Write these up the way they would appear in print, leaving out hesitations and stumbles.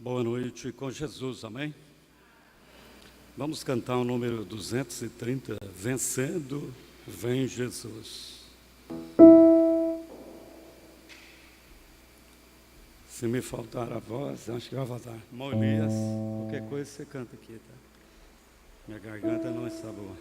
Boa noite com Jesus, amém? Vamos cantar o número 230, Vencendo, Vem Jesus. Se me faltar a voz, acho que vai faltar. Molias, qualquer coisa você canta aqui, tá? Minha garganta não está boa.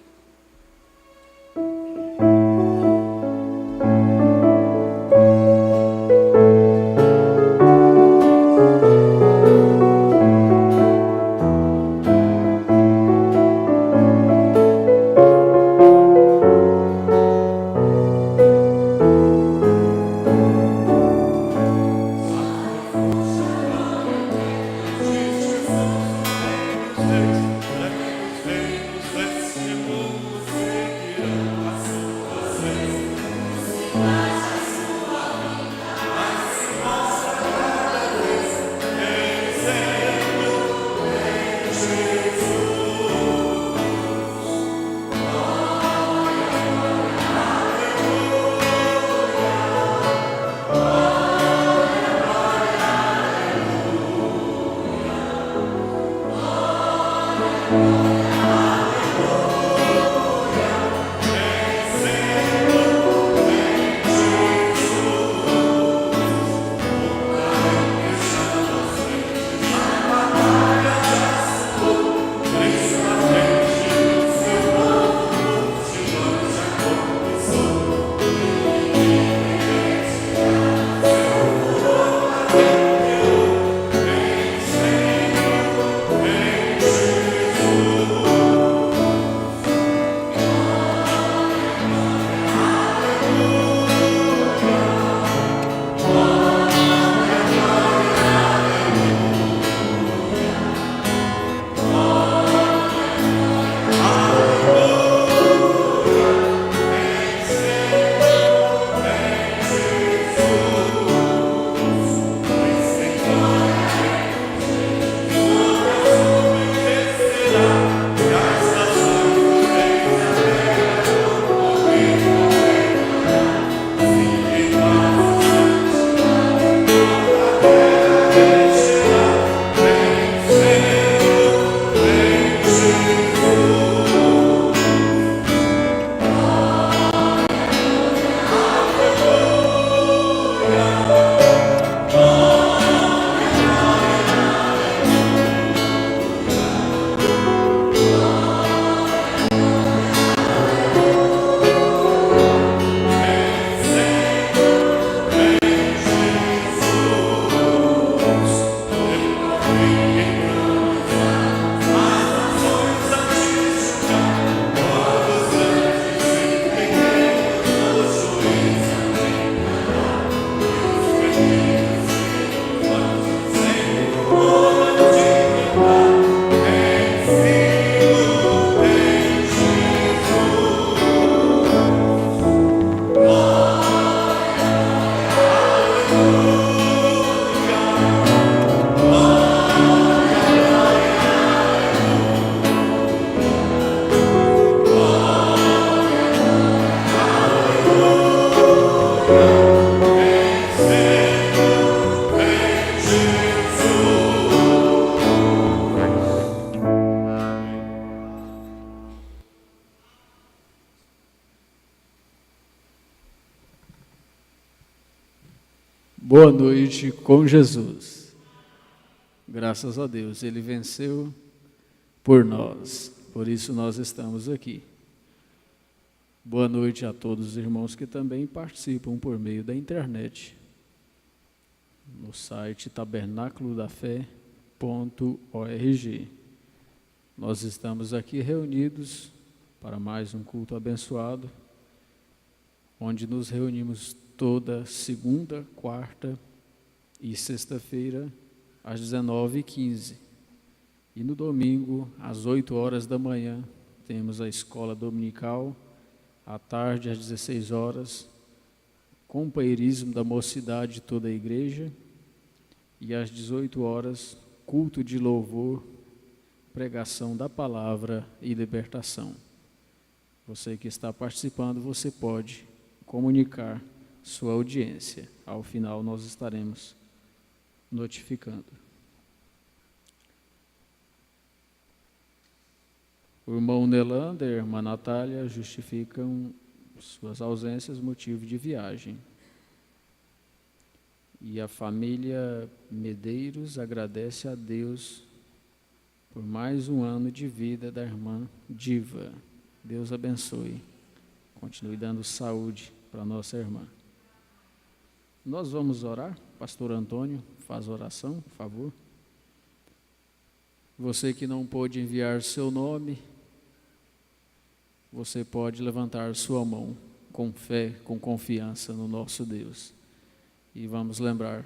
Boa noite com Jesus. Graças a Deus, Ele venceu por nós, por isso nós estamos aqui. Boa noite a todos os irmãos que também participam por meio da internet, no site tabernaculodafé.org. Nós estamos aqui reunidos para mais um culto abençoado, onde nos reunimos toda segunda, quarta e sexta-feira, às 19h15. E no domingo, às 8 horas da manhã, temos a escola dominical, à tarde, às 16 horas, companheirismo da mocidade de toda a igreja, e às 18 horas, culto de louvor, pregação da palavra e libertação. Você que está participando, você pode comunicar sua audiência. Ao final, nós estaremos notificando. O irmão Nelander e a irmã Natália justificam suas ausências, motivo de viagem. E a família Medeiros agradece a Deus por mais um ano de vida da irmã Diva. Deus abençoe. Continue dando saúde para nossa irmã. Nós vamos orar. Pastor Antônio, faz oração, por favor. Você que não pôde enviar seu nome, você pode levantar sua mão com fé, com confiança no nosso Deus. E vamos lembrar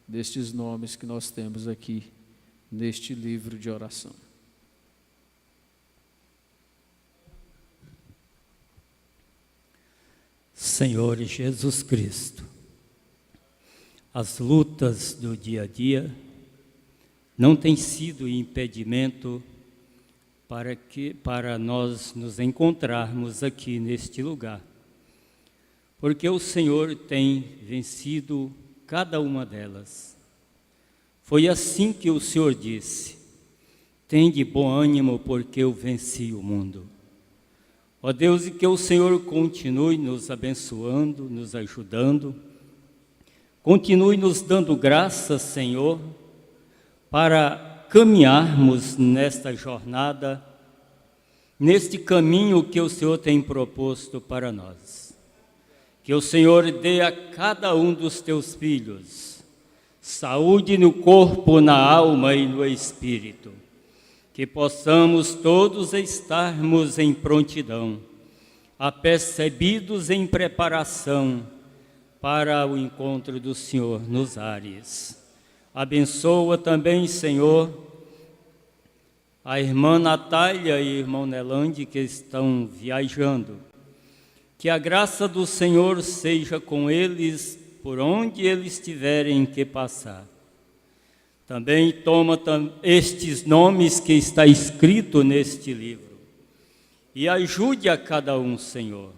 destes nomes que nós temos aqui neste livro de oração. Senhor Jesus Cristo, as lutas do dia a dia não têm sido impedimento para nós nos encontrarmos aqui neste lugar, porque o Senhor tem vencido cada uma delas. Foi assim que o Senhor disse: tende bom ânimo, porque eu venci o mundo. Ó Deus, e que o Senhor continue nos abençoando, nos ajudando, continue nos dando graça, Senhor, para caminharmos nesta jornada, neste caminho que o Senhor tem proposto para nós. Que o Senhor dê a cada um dos teus filhos saúde no corpo, na alma e no espírito. Que possamos todos estarmos em prontidão, apercebidos em preparação para o encontro do Senhor nos ares. Abençoa também, Senhor, a irmã Natália e o irmão Nelande que estão viajando. Que a graça do Senhor seja com eles por onde eles tiverem que passar. Também toma estes nomes que está escrito neste livro e ajude a cada um, Senhor.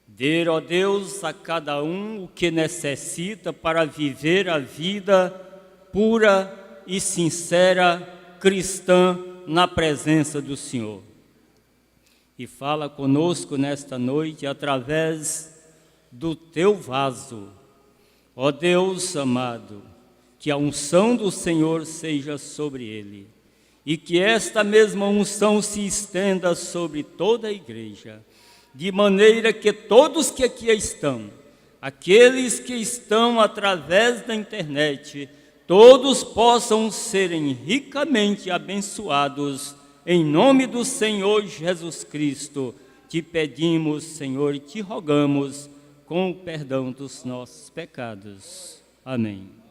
Dê, ó Deus, a cada um o que necessita para viver a vida pura e sincera cristã na presença do Senhor. E fala conosco nesta noite através do teu vaso. Ó Deus amado, que a unção do Senhor seja sobre ele e que esta mesma unção se estenda sobre toda a igreja, de maneira que todos que aqui estão, aqueles que estão através da internet, todos possam serem ricamente abençoados. Em nome do Senhor Jesus Cristo, te pedimos, Senhor, e te rogamos com o perdão dos nossos pecados. Amém.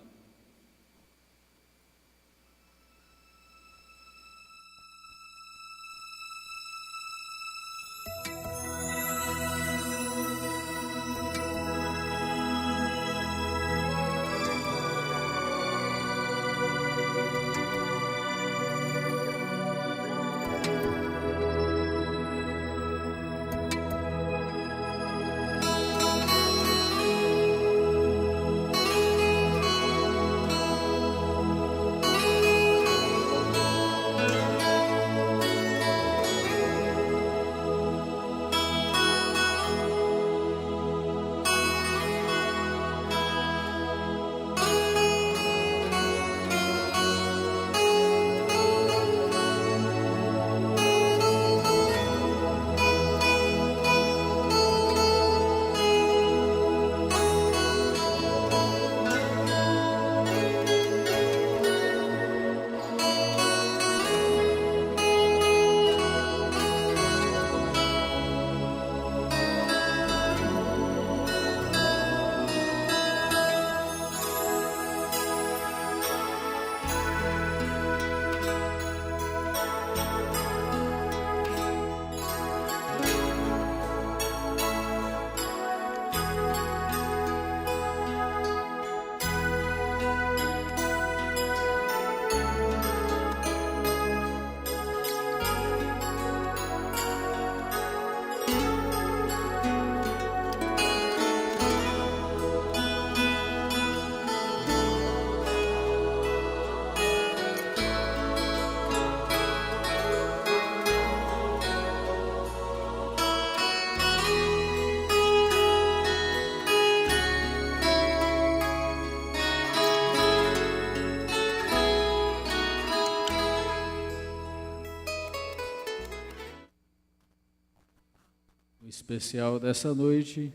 especial dessa noite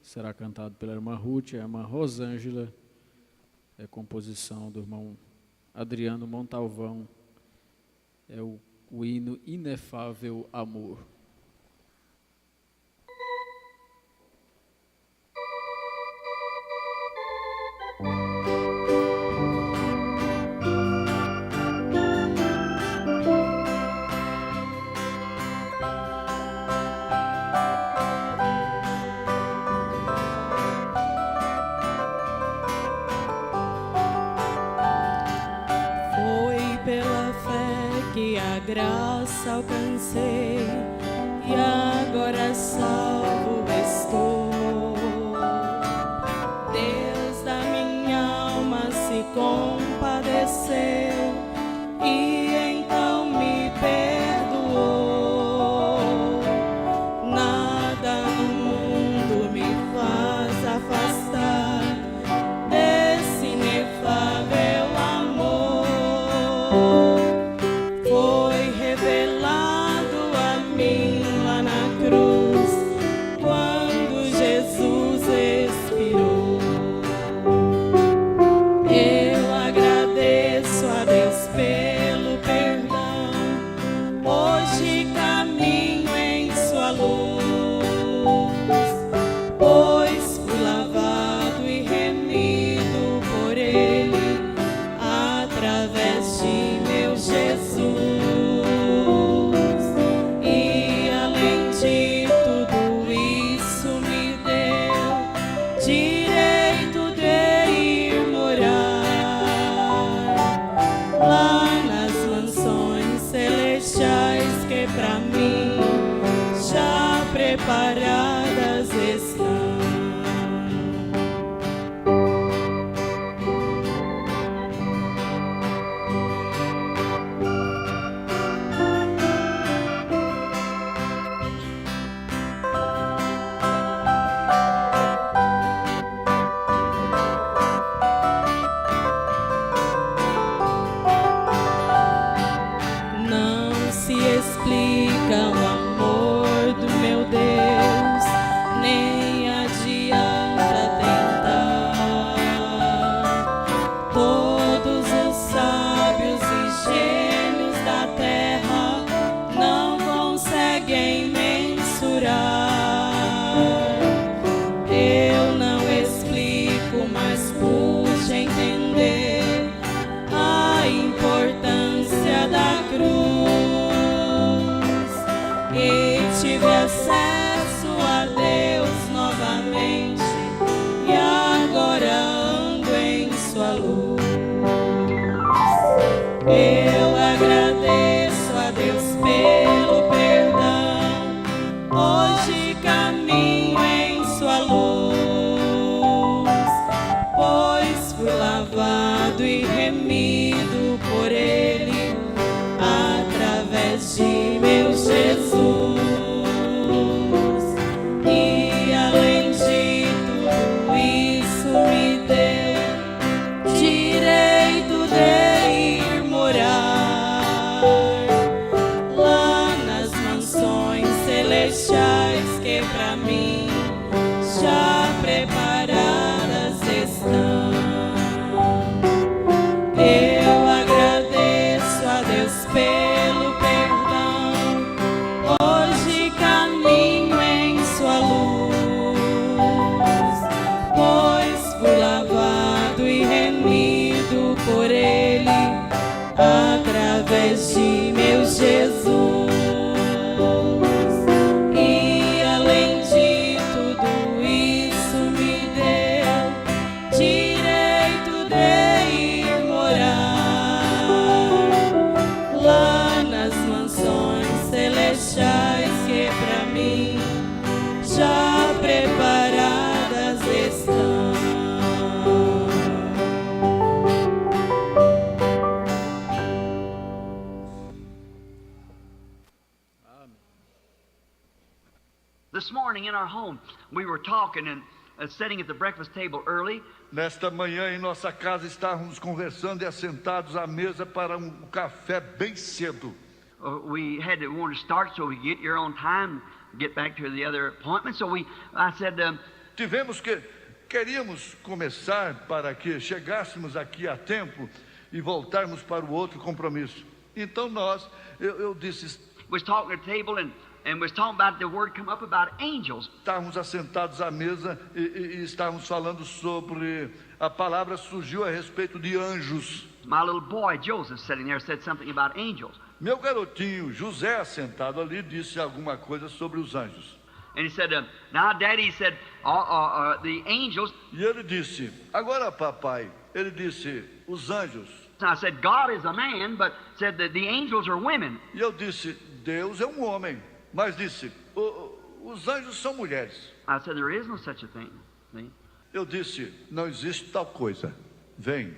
será cantado pela irmã Ruth e a irmã Rosângela, é composição do irmão Adriano Montalvão, é o hino Inefável Amor. Graça alcancei e agora salvo estou. Deus da minha alma se compadeceu e então me perdoou. Nada no mundo me faz afastar desse inefável amor. Revelado a mim lá na cruz, quando Jesus expirou. Eu agradeço a Deus pelo perdão, hoje caminho em sua luz, pois fui lavado e remido por Ele, através de meu Jesus. Pra mim já preparadas estão. Não se explica o amor do meu Deus, nem adianta tentar. Todos os sábios e gênios da terra não conseguem mensurar. Eu não explico, mas pude entender a importância da cruz. E tive acesso a Deus novamente, e agora ando em sua luz. Eu agradeço a Deus pelo perdão, hoje caminho em sua luz, pois fui lavado e remido por Ele, através de meu Jesus. E além de tudo isso me deu direito de ir morar lá nas mansões celestiais que pra mim já preparadas estão. Eu agradeço a Deus pelo perdão, hoje caminho em sua luz, pois fui lavado e remido por Ele, através de meu Jesus. E além de tudo isso me deu direito de ir morar lá nas mansões celestiais que pra mim já preparadas estão. This morning in our home, we were talking and sitting at the breakfast table early. Nesta manhã em nossa casa estávamos conversando e assentados à mesa para café bem cedo. We wanted to start so we could get here on time. get back to the other appointment. So I said, Queríamos começar para que chegássemos aqui a tempo e voltarmos para o outro compromisso. Então eu disse, was talking at the table and was talking about the word come up about angels. estávamos assentados à mesa e estávamos falando sobre a palavra surgiu a respeito de anjos. My little boy Joseph sitting there said something about angels. Meu garotinho José, sentado ali, disse alguma coisa sobre os anjos. And he said, now Daddy, he said, the angels. E ele disse, agora papai, ele disse, os anjos. I said, God is a man, but said that the angels are women. E eu disse, Deus é um homem, mas disse, os anjos são mulheres. I said, there is no such a thing. See? Eu disse, não existe tal coisa. Vem.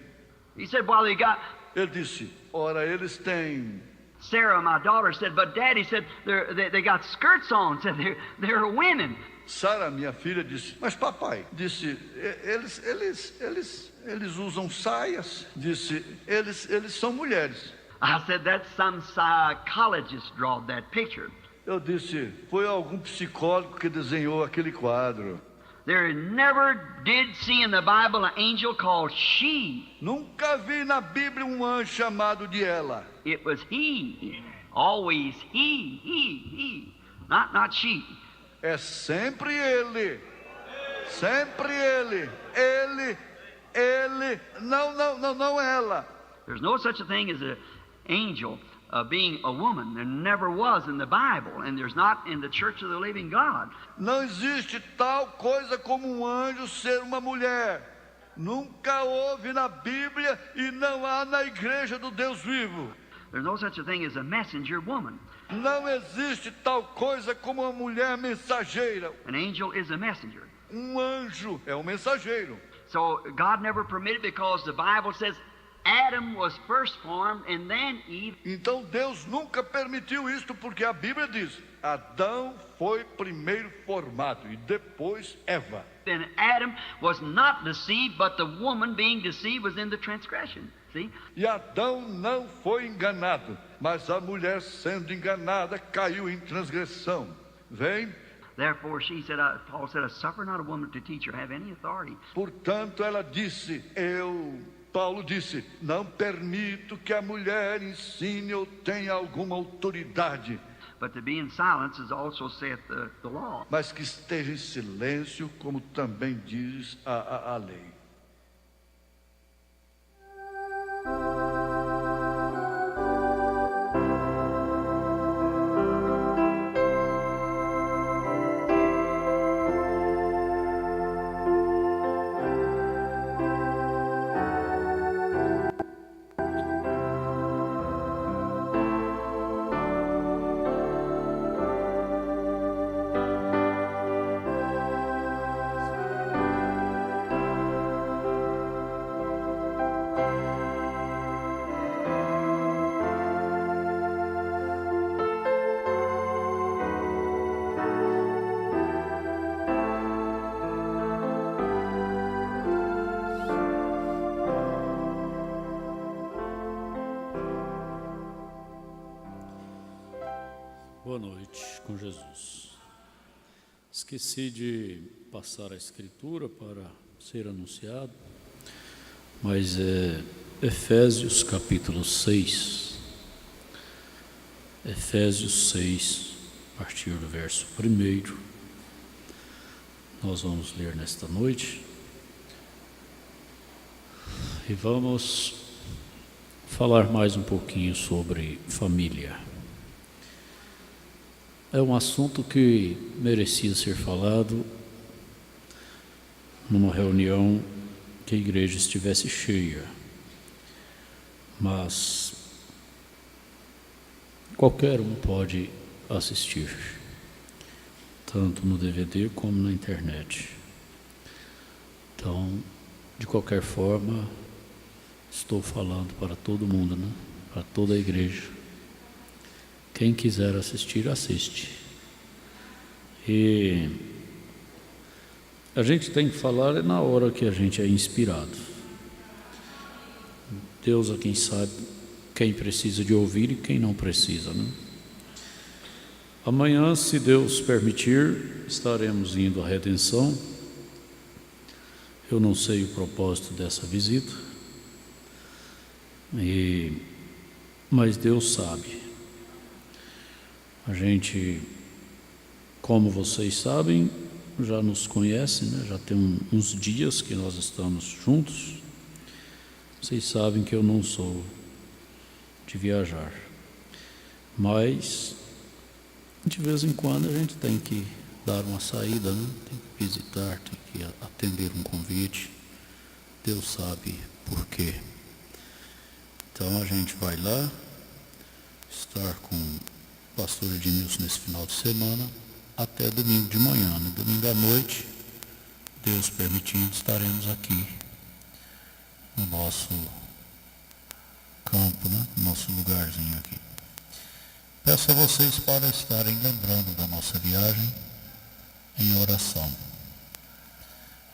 He said, well, they got. Ele disse, ora, eles têm. Sarah, my daughter, said, but Daddy said they got skirts on. Said they're women. Sara, minha filha, disse, mas papai, disse, eles usam saias. Disse, eles são mulheres. I said, that's some psychologist drawed that picture. Eu disse, foi algum psicólogo que desenhou aquele quadro. There never did see in the Bible an angel called she. Nunca vi na Bíblia um anjo chamado de ela. It was he. Always he. Not she. É sempre ele. Sempre ele. Ele. Não ela. There's no such a thing as an angel being a woman. There never was in the Bible, and there's not in the Church of the Living God. Não existe tal coisa como um anjo ser uma mulher. Nunca houve na Bíblia e não há na igreja do Deus vivo. There's no such a thing as a messenger woman. Não existe tal coisa como uma mulher mensageira. An angel is a messenger. Um anjo é um mensageiro. So God never permitted, because the Bible says Adam was first formed and then Eve. Então Deus nunca permitiu isto, porque a Bíblia diz, Adão foi primeiro formado e depois Eva. Then Adam was not deceived, but the woman being deceived was in the transgression. See? E Adão não foi enganado, mas a mulher sendo enganada caiu em transgressão. Vem? Therefore she said, Paul said, I suffer not a woman to teach or have any authority. Portanto, ela disse, Paulo disse, não permito que a mulher ensine ou tenha alguma autoridade. But to be in silence is also saith the law. Mas que esteja em silêncio, como também diz a lei. Boa noite com Jesus. Esqueci de passar a escritura para ser anunciado, mas é Efésios capítulo 6. Efésios 6, a partir do verso 1. Nós vamos ler nesta noite e vamos falar mais um pouquinho sobre família. É um assunto que merecia ser falado numa reunião que a igreja estivesse cheia, mas qualquer um pode assistir, tanto no DVD como na internet. Então, de qualquer forma, estou falando para todo mundo, né? Para toda a igreja. Quem quiser assistir, assiste. E a gente tem que falar na hora que a gente é inspirado. Deus é quem sabe quem precisa de ouvir e quem não precisa, né? Amanhã, se Deus permitir, estaremos indo à Redenção. Eu não sei o propósito dessa visita, mas Deus sabe. A gente, como vocês sabem, já nos conhece, né? Já tem uns dias que nós estamos juntos. Vocês sabem que eu não sou de viajar, mas de vez em quando a gente tem que dar uma saída, né? Tem que visitar, tem que atender um convite. Deus sabe por quê. Então a gente vai lá estar com o pastor Edmilson nesse final de semana até domingo de manhã. No domingo à noite, Deus permitindo, estaremos aqui no nosso campo, né? No nosso lugarzinho aqui. Peço a vocês para estarem lembrando da nossa viagem em oração.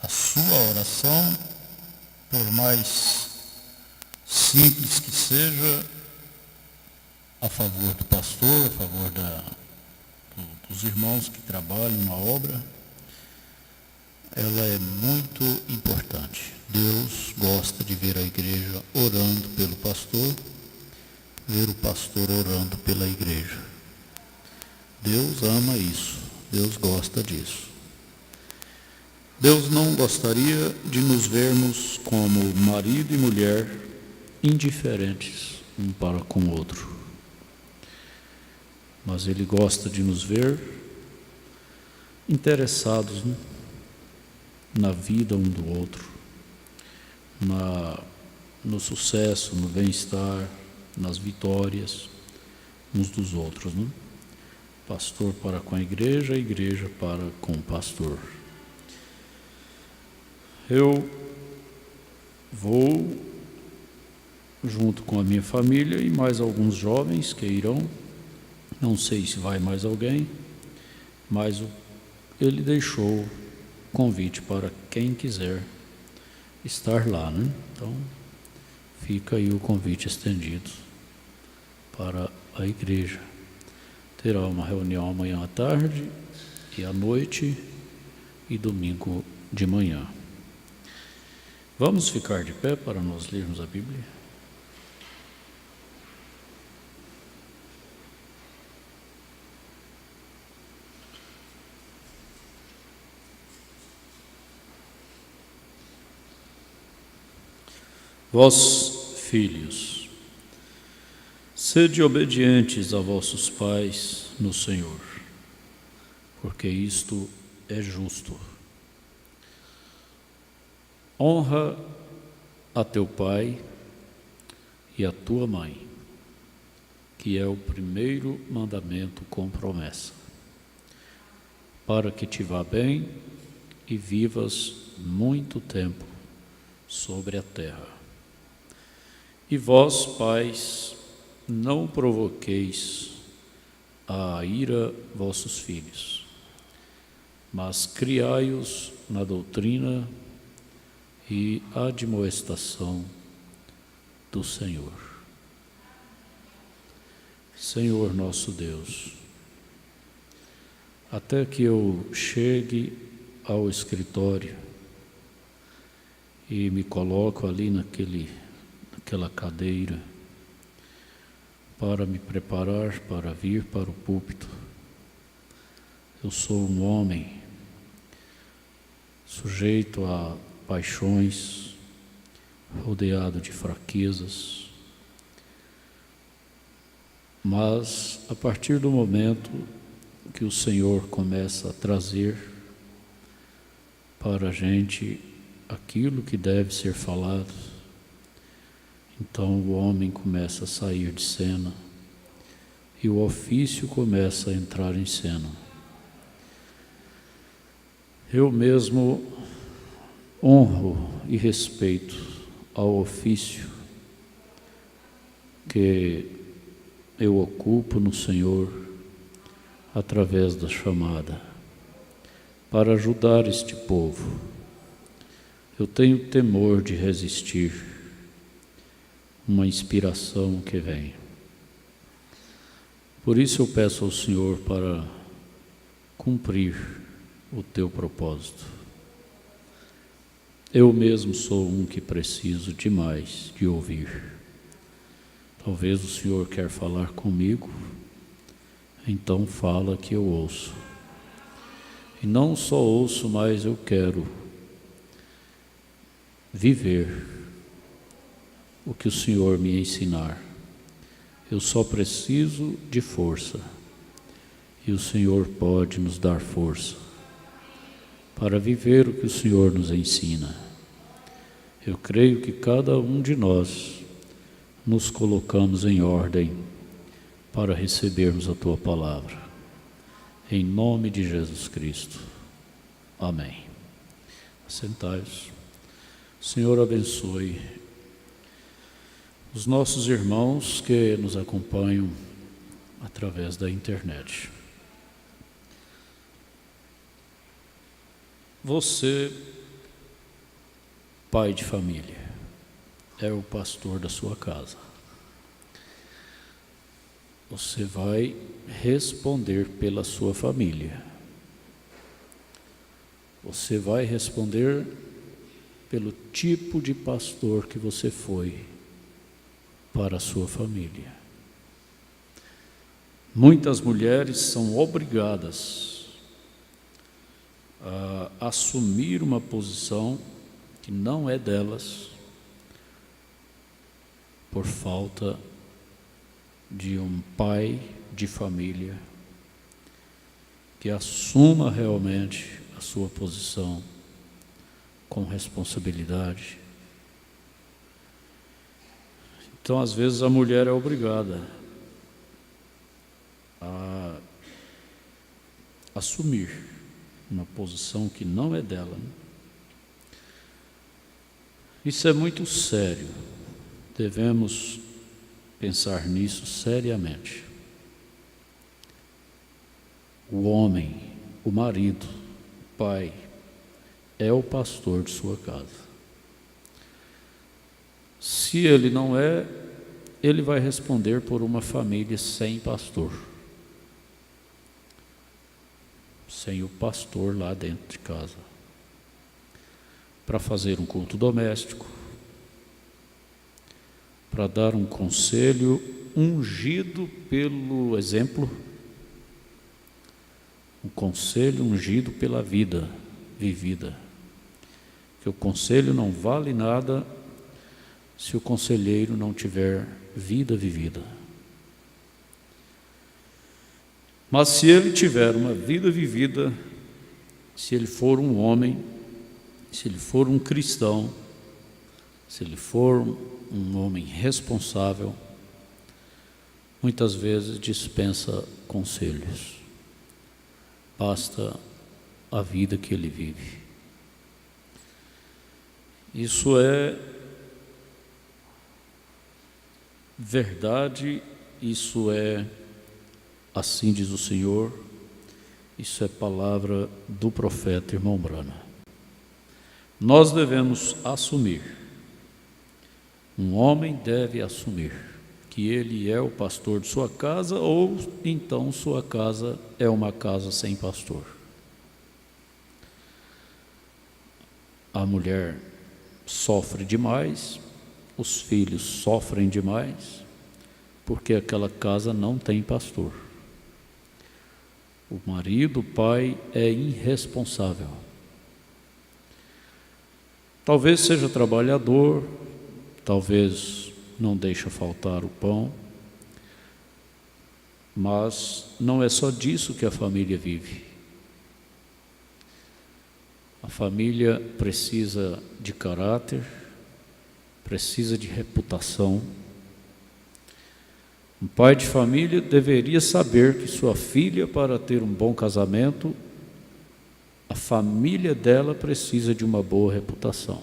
A sua oração, por mais simples que seja, a favor do pastor, a favor dos irmãos que trabalham na obra, ela é muito importante. Deus gosta de ver a igreja orando pelo pastor, ver o pastor orando pela igreja. Deus ama isso, Deus gosta disso. Deus não gostaria de nos vermos como marido e mulher indiferentes um para com o outro. Mas Ele gosta de nos ver interessados, né? Na vida um do outro, no sucesso, no bem-estar, nas vitórias uns dos outros, né? Pastor para com a igreja para com o pastor. Eu vou junto com a minha família e mais alguns jovens que irão. Não sei se vai mais alguém, mas ele deixou convite para quem quiser estar lá, né? Então, fica aí o convite estendido para a igreja. Terá uma reunião amanhã à tarde e à noite e domingo de manhã. Vamos ficar de pé para nós lermos a Bíblia? Vós, filhos, sede obedientes a vossos pais no Senhor, porque isto é justo. Honra a teu pai e a tua mãe, que é o primeiro mandamento com promessa, para que te vá bem e vivas muito tempo sobre a terra. E vós, pais, não provoqueis a ira vossos filhos, mas criai-os na doutrina e admoestação do Senhor. Senhor nosso Deus, até que eu chegue ao escritório e me coloco ali naquela cadeira para me preparar para vir para o púlpito, eu sou um homem sujeito a paixões, rodeado de fraquezas, mas a partir do momento que o Senhor começa a trazer para a gente aquilo que deve ser falado, então o homem começa a sair de cena e o ofício começa a entrar em cena. Eu mesmo honro e respeito ao ofício que eu ocupo no Senhor através da chamada para ajudar este povo. Eu tenho temor de resistir uma inspiração que vem. Por isso eu peço ao Senhor para cumprir o teu propósito. Eu mesmo sou um que preciso demais de ouvir. Talvez o Senhor quer falar comigo, então fala que eu ouço. E não só ouço, mas eu quero viver o que o Senhor me ensinar. Eu só preciso de força, e o Senhor pode nos dar força para viver o que o Senhor nos ensina. Eu creio que cada um de nós nos colocamos em ordem para recebermos a Tua palavra. Em nome de Jesus Cristo. Amém. Assentai-vos. O Senhor abençoe os nossos irmãos que nos acompanham através da internet. Você, pai de família, é o pastor da sua casa. Você vai responder pela sua família. Você vai responder pelo tipo de pastor que você foi para a sua família. Muitas mulheres são obrigadas a assumir uma posição que não é delas por falta de um pai de família que assuma realmente a sua posição com responsabilidade. Então, às vezes, a mulher é obrigada a assumir uma posição que não é dela. Isso é muito sério. Devemos pensar nisso seriamente. O homem, o marido, o pai, é o pastor de sua casa. Se ele não é, ele vai responder por uma família sem pastor. Sem o pastor lá dentro de casa. Para fazer um culto doméstico, para dar um conselho ungido pelo exemplo, um conselho ungido pela vida vivida. Que o conselho não vale nada se o conselheiro não tiver vida vivida. Mas se ele tiver uma vida vivida, se ele for um homem, se ele for um cristão, se ele for um homem responsável, muitas vezes dispensa conselhos. Basta a vida que ele vive. Isso é verdade, isso é, assim diz o Senhor, isso é palavra do profeta irmão Brana. Nós devemos assumir, um homem deve assumir que ele é o pastor de sua casa, ou então sua casa é uma casa sem pastor. A mulher sofre demais, os filhos sofrem demais, porque aquela casa não tem pastor. O marido, o pai, é irresponsável. Talvez seja trabalhador, talvez não deixe faltar o pão, mas não é só disso que a família vive. A família precisa de caráter, precisa de reputação. Um pai de família deveria saber que sua filha, para ter um bom casamento, a família dela precisa de uma boa reputação.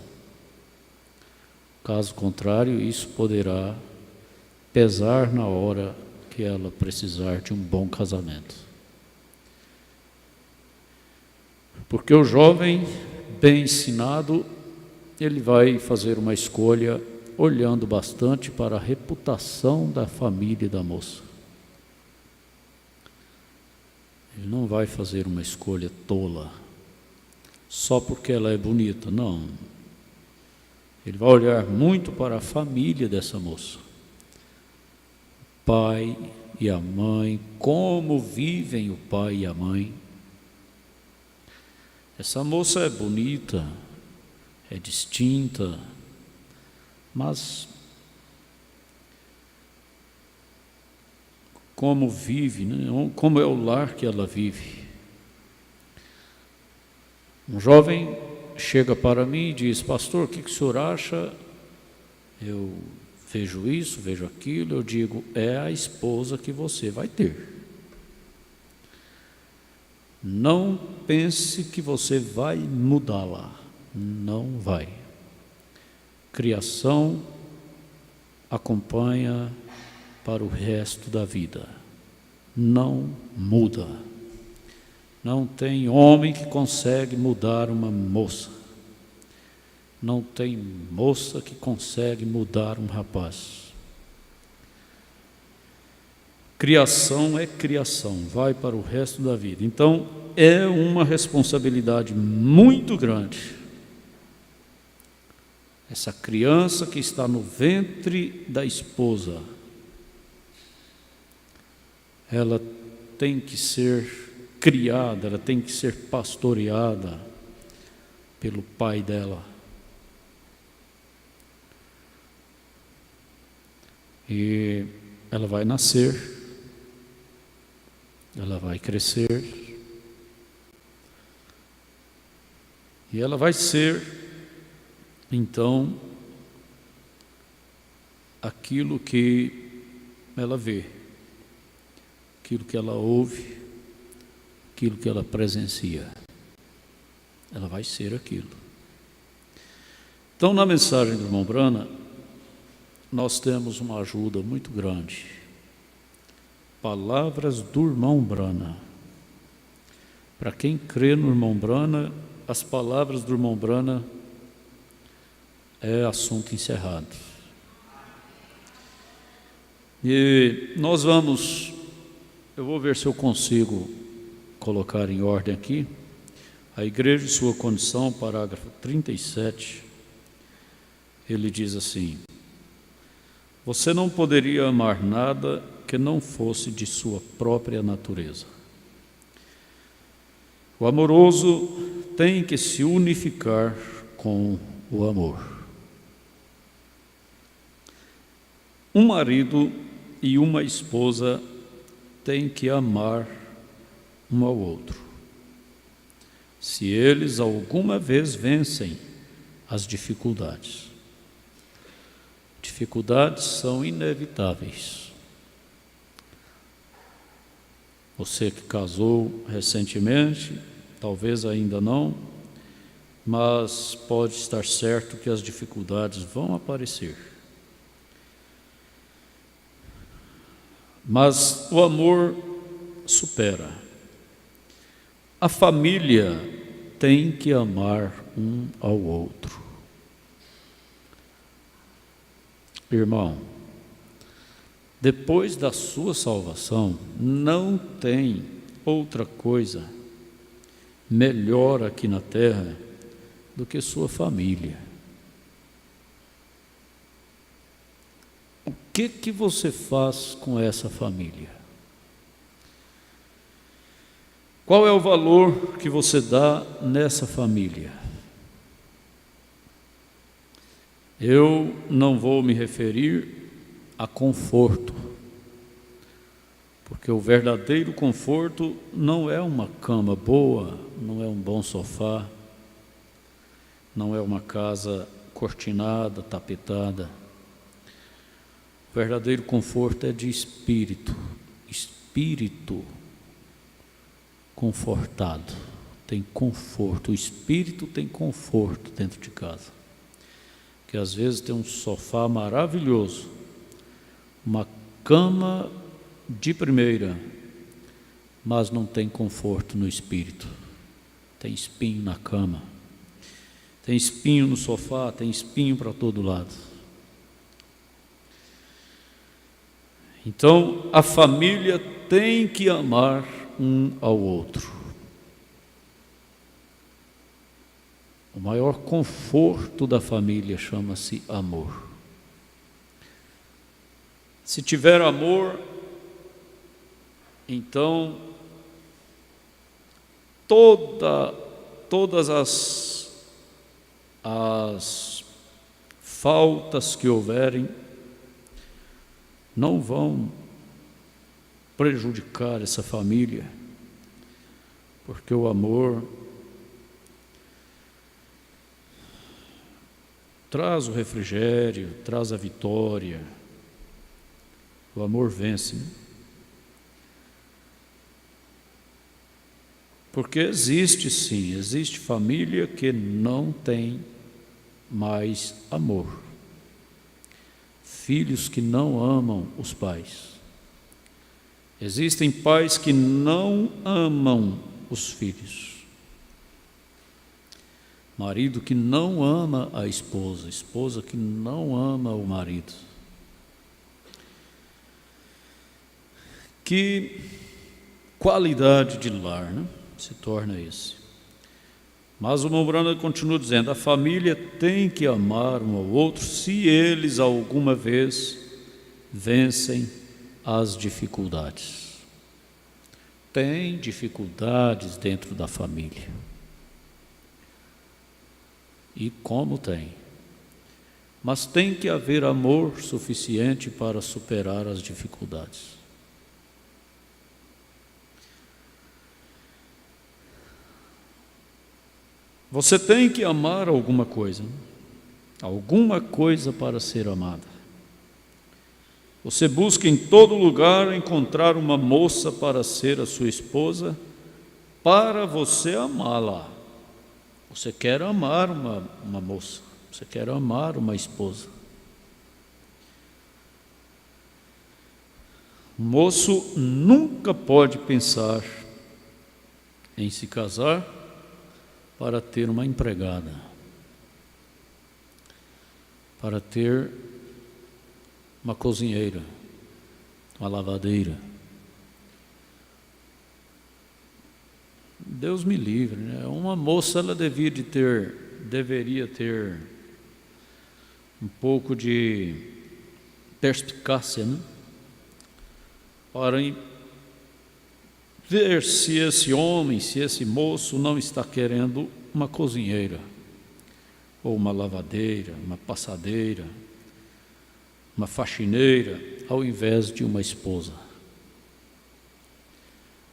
Caso contrário, isso poderá pesar na hora que ela precisar de um bom casamento. Porque o jovem bem ensinado, ele vai fazer uma escolha olhando bastante para a reputação da família da moça. Ele não vai fazer uma escolha tola, só porque ela é bonita, não. Ele vai olhar muito para a família dessa moça. O pai e a mãe, como vivem o pai e a mãe. Essa moça é bonita, é distinta, mas como vive, né? Como é o lar que ela vive. Um jovem chega para mim e diz: pastor, o que o senhor acha? Eu vejo isso, vejo aquilo. Eu digo: é a esposa que você vai ter. Não pense que você vai mudá-la. Não vai. Criação acompanha para o resto da vida. Não muda. Não tem homem que consegue mudar uma moça. Não tem moça que consegue mudar um rapaz. Criação é criação, vai para o resto da vida. Então, é uma responsabilidade muito grande. Essa criança que está no ventre da esposa, ela tem que ser criada, ela tem que ser pastoreada pelo pai dela. E ela vai nascer, ela vai crescer, e ela vai ser, então, aquilo que ela vê, aquilo que ela ouve, aquilo que ela presencia. Ela vai ser aquilo. Então, na mensagem do irmão Brana, nós temos uma ajuda muito grande. Palavras do irmão Brana. Para quem crê no irmão Brana, as palavras do irmão Brana é assunto encerrado. E nós vamos, eu vou ver se eu consigo colocar em ordem aqui, a Igreja e Sua Condição, parágrafo 37, ele diz assim: você não poderia amar nada que não fosse de sua própria natureza. O amoroso tem que se unificar com o amor. Um marido e uma esposa têm que amar um ao outro. Se eles alguma vez vencem as dificuldades. Dificuldades são inevitáveis. Você que casou recentemente, talvez ainda não, mas pode estar certo que as dificuldades vão aparecer. Mas o amor supera. A família tem que amar um ao outro. Irmão, depois da sua salvação, não tem outra coisa melhor aqui na terra do que sua família. O que você faz com essa família? Qual é o valor que você dá nessa família? Eu não vou me referir a conforto, porque o verdadeiro conforto não é uma cama boa, não é um bom sofá, não é uma casa cortinada, tapetada. O verdadeiro conforto é de espírito, espírito confortado, tem conforto, o espírito tem conforto dentro de casa, que às vezes tem um sofá maravilhoso, uma cama de primeira, mas não tem conforto no espírito, tem espinho na cama, tem espinho no sofá, tem espinho para todo lado. Então, a família tem que amar um ao outro. O maior conforto da família chama-se amor. Se tiver amor, então todas as faltas que houverem não vão prejudicar essa família, porque o amor traz o refrigério, traz a vitória. O amor vence, né? Porque existe sim, existe família que não tem mais amor. Filhos que não amam os pais. Existem pais que não amam os filhos. Marido que não ama a esposa, esposa que não ama o marido. Que qualidade de lar, né, se torna esse. Mas o Mombrana continua dizendo, a família tem que amar um ao outro se eles alguma vez vencem as dificuldades. Tem dificuldades dentro da família. E como tem. Mas tem que haver amor suficiente para superar as dificuldades. Você tem que amar alguma coisa para ser amada. Você busca em todo lugar encontrar uma moça para ser a sua esposa, para você amá-la. Você quer amar uma moça, você quer amar uma esposa. O moço nunca pode pensar em se casar para ter uma empregada, para ter uma cozinheira, uma lavadeira. Deus me livre, né? Uma moça ela deveria ter um pouco de perspicácia, né? Para ver se esse homem, se esse moço não está querendo uma cozinheira, ou uma lavadeira, uma passadeira, uma faxineira, ao invés de uma esposa.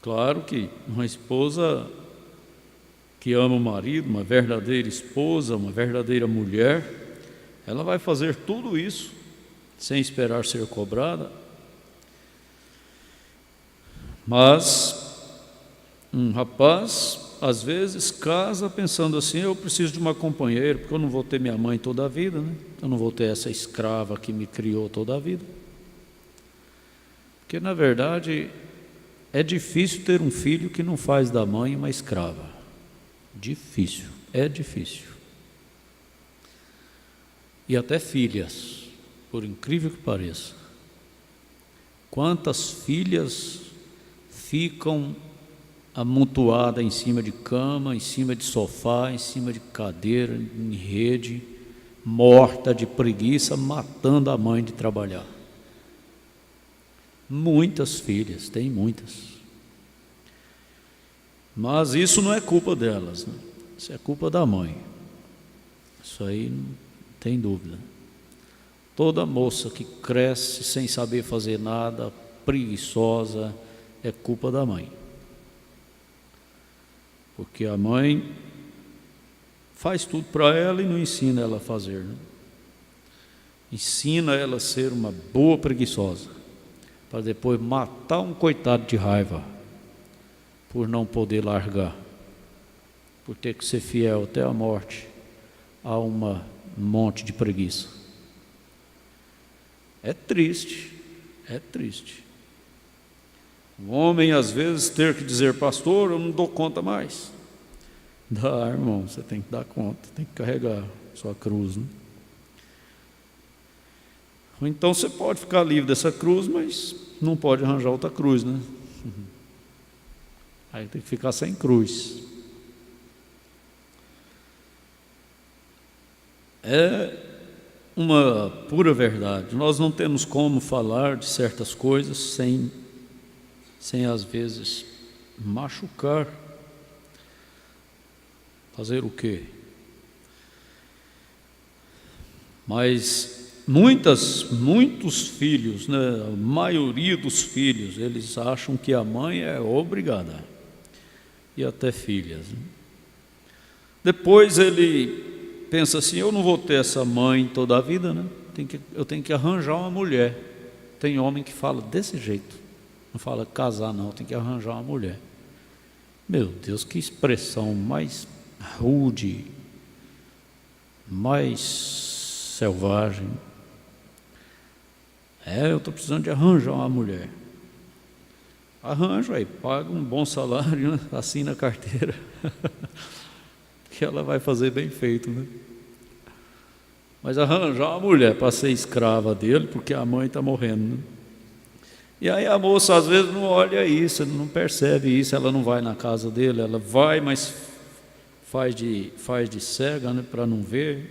Claro que uma esposa que ama o marido, uma verdadeira esposa, uma verdadeira mulher, ela vai fazer tudo isso sem esperar ser cobrada. Mas um rapaz, às vezes, casa pensando assim, eu preciso de uma companheira, porque eu não vou ter minha mãe toda a vida, né? Eu não vou ter essa escrava que me criou toda a vida. Porque, na verdade, é difícil ter um filho que não faz da mãe uma escrava. Difícil, é difícil. E até filhas, por incrível que pareça. Quantas filhas ficam amontoadas em cima de cama, em cima de sofá, em cima de cadeira, em rede, morta de preguiça, matando a mãe de trabalhar. Muitas filhas, tem muitas. Mas isso não é culpa delas, né? Isso é culpa da mãe. Isso aí não tem dúvida. Toda moça que cresce sem saber fazer nada, preguiçosa, é culpa da mãe. Porque a mãe faz tudo para ela e não ensina ela a fazer, né? Ensina ela a ser uma boa preguiçosa, para depois matar um coitado de raiva, por não poder largar, por ter que ser fiel até a morte a um monte de preguiça. É triste, é triste. Um homem, às vezes, ter que dizer, pastor, eu não dou conta mais. Dá, irmão, você tem que dar conta, tem que carregar sua cruz, né? Ou então você pode ficar livre dessa cruz, mas não pode arranjar outra cruz, né? Aí tem que ficar sem cruz. É uma pura verdade. Nós não temos como falar de certas coisas sem às vezes machucar. Fazer o quê? Mas muitos filhos, né, a maioria dos filhos, eles acham que a mãe é obrigada, e até filhas, né? Depois ele pensa assim: eu não vou ter essa mãe toda a vida, né? Eu tenho que arranjar uma mulher. Tem homem que fala desse jeito, não fala casar não, tem que arranjar uma mulher. Meu Deus, que expressão mais rude, mais selvagem. Eu estou precisando de arranjar uma mulher. Arranjo aí, paga um bom salário, né? Assina a carteira, que ela vai fazer bem feito, né? Mas arranjar uma mulher para ser escrava dele, porque a mãe está morrendo, né? E aí a moça às vezes não olha isso, não percebe isso, ela não vai na casa dele, ela vai, mas faz de cega, né, para não ver,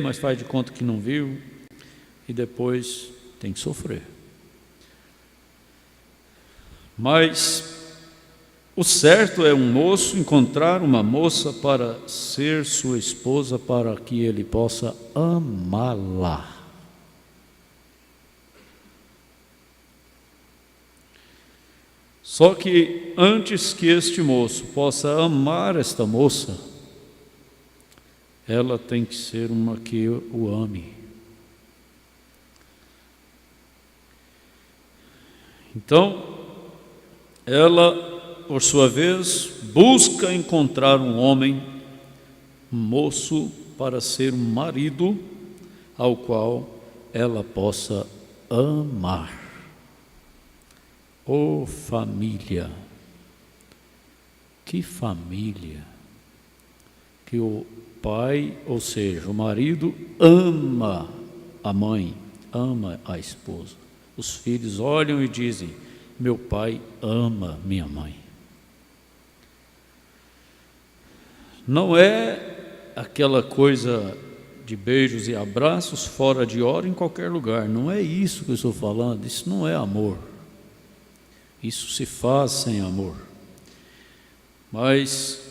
mas faz de conta que não viu, e depois tem que sofrer. Mas o certo é um moço encontrar uma moça para ser sua esposa, para que ele possa amá-la. Só que antes que este moço possa amar esta moça, ela tem que ser uma que o ame. Então, ela, por sua vez, busca encontrar um homem, um moço, para ser um marido ao qual ela possa amar. Oh, família! Que família! Que o pai, ou seja, o marido, ama a mãe, ama a esposa. Os filhos olham e dizem: meu pai ama minha mãe. Não é aquela coisa de beijos e abraços fora de hora em qualquer lugar. Não é isso que eu estou falando. Isso não é amor. Isso se faz sem amor. Mas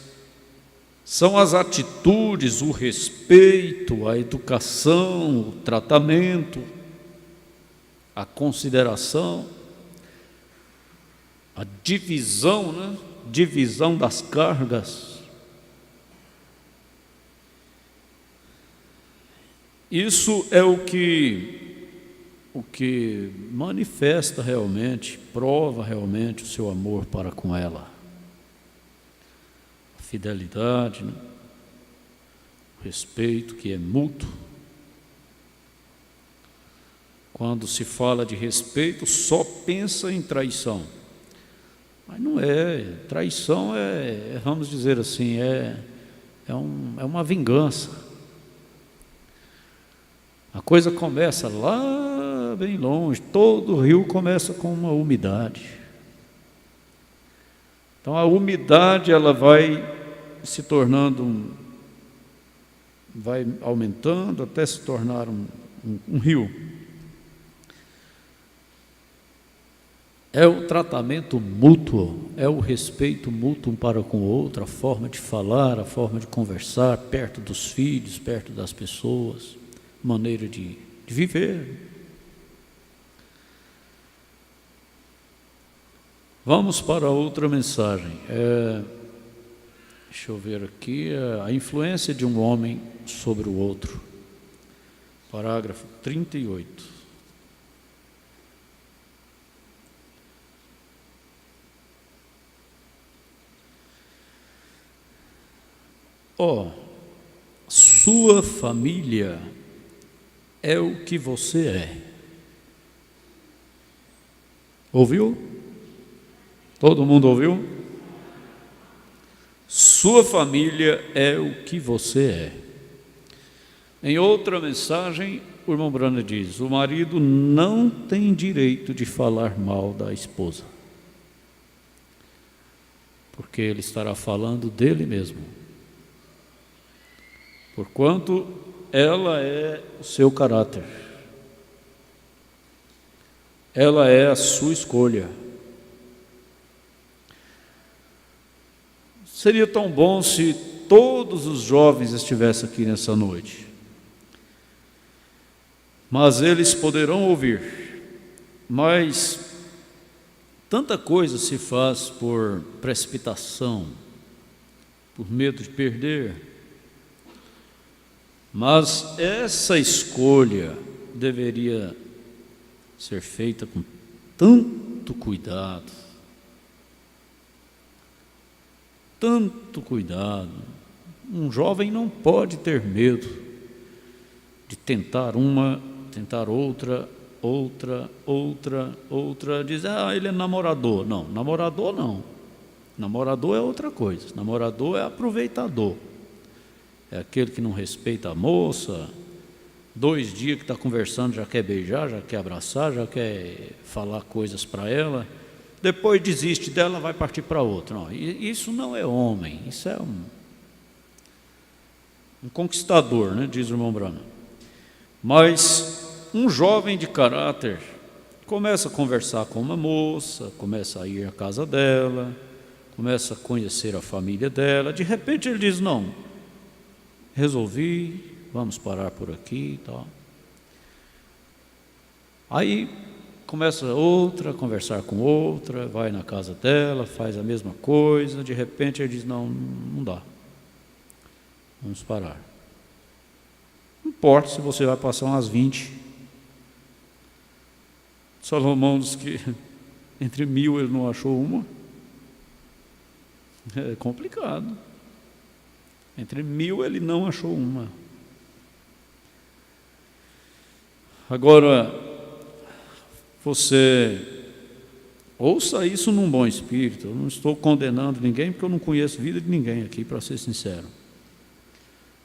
são as atitudes, o respeito, a educação, o tratamento, a consideração, a divisão, né? Divisão das cargas. Isso é o que manifesta realmente, prova realmente o seu amor para com ela. A fidelidade, né? O respeito que é mútuo. Quando se fala de respeito, só pensa em traição. Mas não é. Traição vamos dizer assim, é uma vingança. A coisa começa lá bem longe, todo rio começa com uma umidade. Então a umidade ela vai se tornando, vai aumentando até se tornar um rio. É o tratamento mútuo, é o respeito mútuo um para com o outro, a forma de falar, a forma de conversar, perto dos filhos, perto das pessoas, maneira de viver. Vamos para outra mensagem. Deixa eu ver aqui, a influência de um homem sobre o outro. Parágrafo 38. Sua família é o que você é. Ouviu? Todo mundo ouviu? Sua família é o que você é. Em outra mensagem, o irmão Branham diz: o marido não tem direito de falar mal da esposa. porque ele estará falando dele mesmo. Porquanto ela é o seu caráter, ela é a sua escolha. Seria tão bom se todos os jovens estivessem aqui nessa noite, mas eles poderão ouvir. Mas tanta coisa se faz por precipitação, por medo de perder, mas essa escolha deveria ser feita com tanto cuidado, tanto cuidado. Um jovem não pode ter medo de tentar uma, tentar outra, dizer, ele é namorador. Não, namorador não. Namorador é outra coisa. Namorador é aproveitador. É aquele que não respeita a moça, 2 dias que está conversando já quer beijar, já quer abraçar, já quer falar coisas para ela, depois desiste dela, vai partir para outra. Não, isso não é homem, isso é um conquistador, né, diz o irmão Branham. Mas um jovem de caráter começa a conversar com uma moça, começa a ir à casa dela, começa a conhecer a família dela, de repente ele diz, não, resolvi, vamos parar por aqui e tal. Aí começa outra a conversar com outra, vai na casa dela, faz a mesma coisa, de repente ele diz, não dá, vamos parar. Não importa se você vai passar umas 20. Salomão diz que entre 1000 ele não achou uma. É complicado. Entre 1000 ele não achou uma. Agora, você ouça isso num bom espírito. Eu não estou condenando ninguém, porque eu não conheço a vida de ninguém aqui, para ser sincero.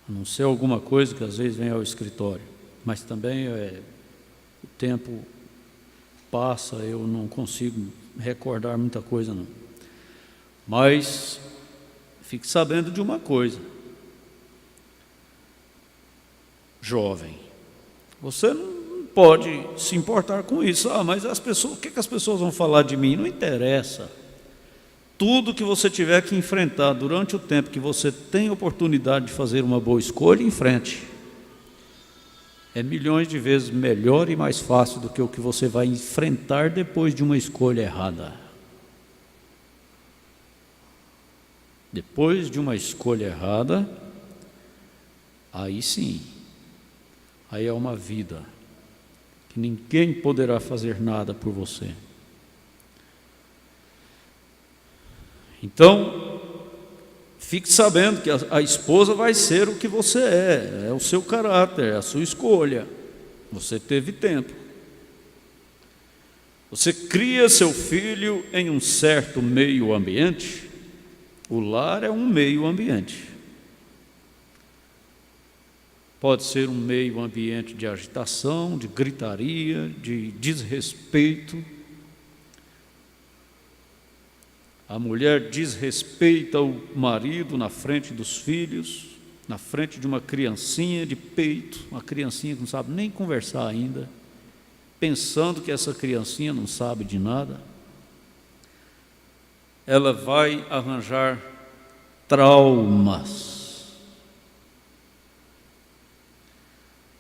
A não ser alguma coisa que às vezes vem ao escritório. Mas também o tempo passa, eu não consigo recordar muita coisa não. Mas fique sabendo de uma coisa. Jovem, você não pode se importar com isso. Mas as pessoas, o que as pessoas vão falar de mim? Não interessa. Tudo que você tiver que enfrentar durante o tempo que você tem oportunidade de fazer uma boa escolha, enfrente. É milhões de vezes melhor e mais fácil do que o que você vai enfrentar depois de uma escolha errada. Depois de uma escolha errada, aí sim, aí é uma vida que ninguém poderá fazer nada por você. Então, fique sabendo que a esposa vai ser o que você é o seu caráter, é a sua escolha. Você teve tempo. Você cria seu filho em um certo meio ambiente. O lar é um meio ambiente. Pode ser um meio ambiente de agitação, de gritaria, de desrespeito. A mulher desrespeita o marido na frente dos filhos, na frente de uma criancinha de peito, uma criancinha que não sabe nem conversar ainda, pensando que essa criancinha não sabe de nada. Ela vai arranjar traumas.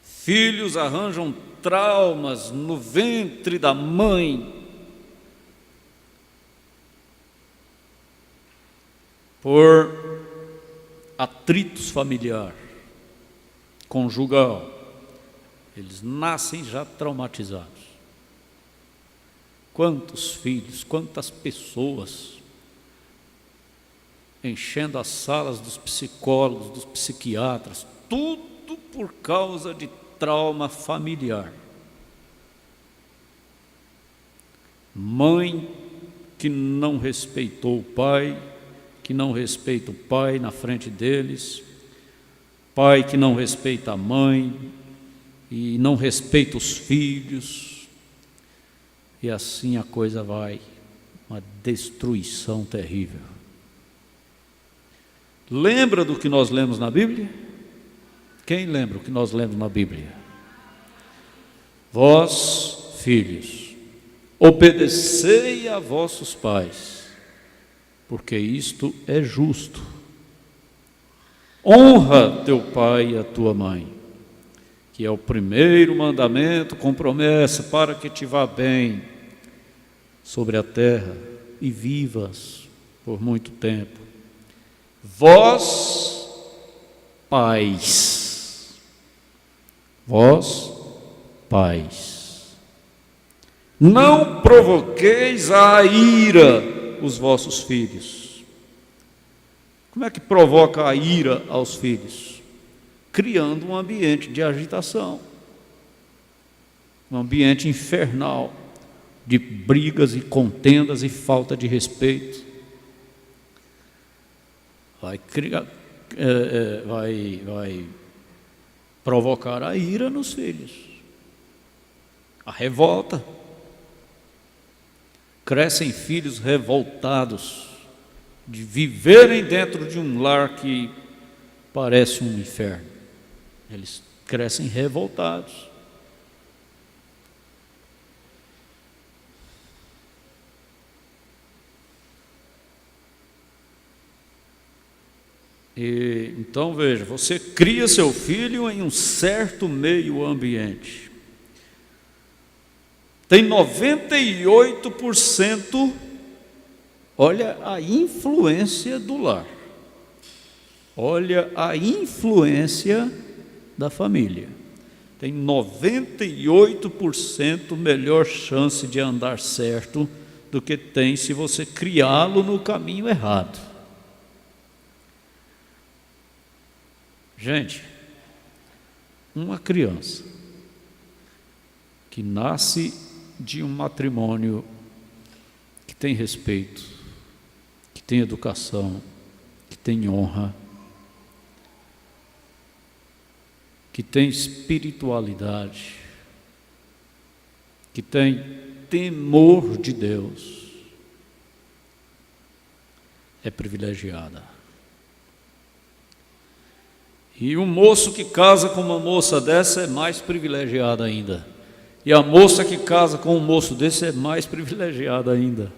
Filhos arranjam traumas no ventre da mãe, por atritos familiares, conjugal. Eles nascem já traumatizados. Quantos filhos, quantas pessoas enchendo as salas dos psicólogos, dos psiquiatras, tudo por causa de trauma familiar. Mãe que não respeitou o pai, que não respeita o pai na frente deles, pai que não respeita a mãe e não respeita os filhos, e assim a coisa vai, uma destruição terrível. Lembra do que nós lemos na Bíblia? Quem lembra o que nós lemos na Bíblia? Vós, filhos, obedecei a vossos pais, porque isto é justo. Honra teu pai e a tua mãe, que é o primeiro mandamento com promessa para que te vá bem sobre a terra e vivas por muito tempo. Vós, pais, não provoqueis a ira os vossos filhos. Como é que provoca a ira aos filhos? Criando um ambiente de agitação, um ambiente infernal, de brigas e contendas e falta de respeito. Vai provocar a ira nos filhos, a revolta. Crescem filhos revoltados, de viverem dentro de um lar que parece um inferno. Eles crescem revoltados. Então veja, você cria seu filho em um certo meio ambiente. Tem 98%, olha a influência do lar, olha a influência da família. Tem 98% melhor chance de andar certo do que tem se você criá-lo no caminho errado. Gente, uma criança que nasce de um matrimônio que tem respeito, que tem educação, que tem honra, que tem espiritualidade, que tem temor de Deus, é privilegiada. E um moço que casa com uma moça dessa é mais privilegiado ainda. E a moça que casa com um moço desse é mais privilegiada ainda.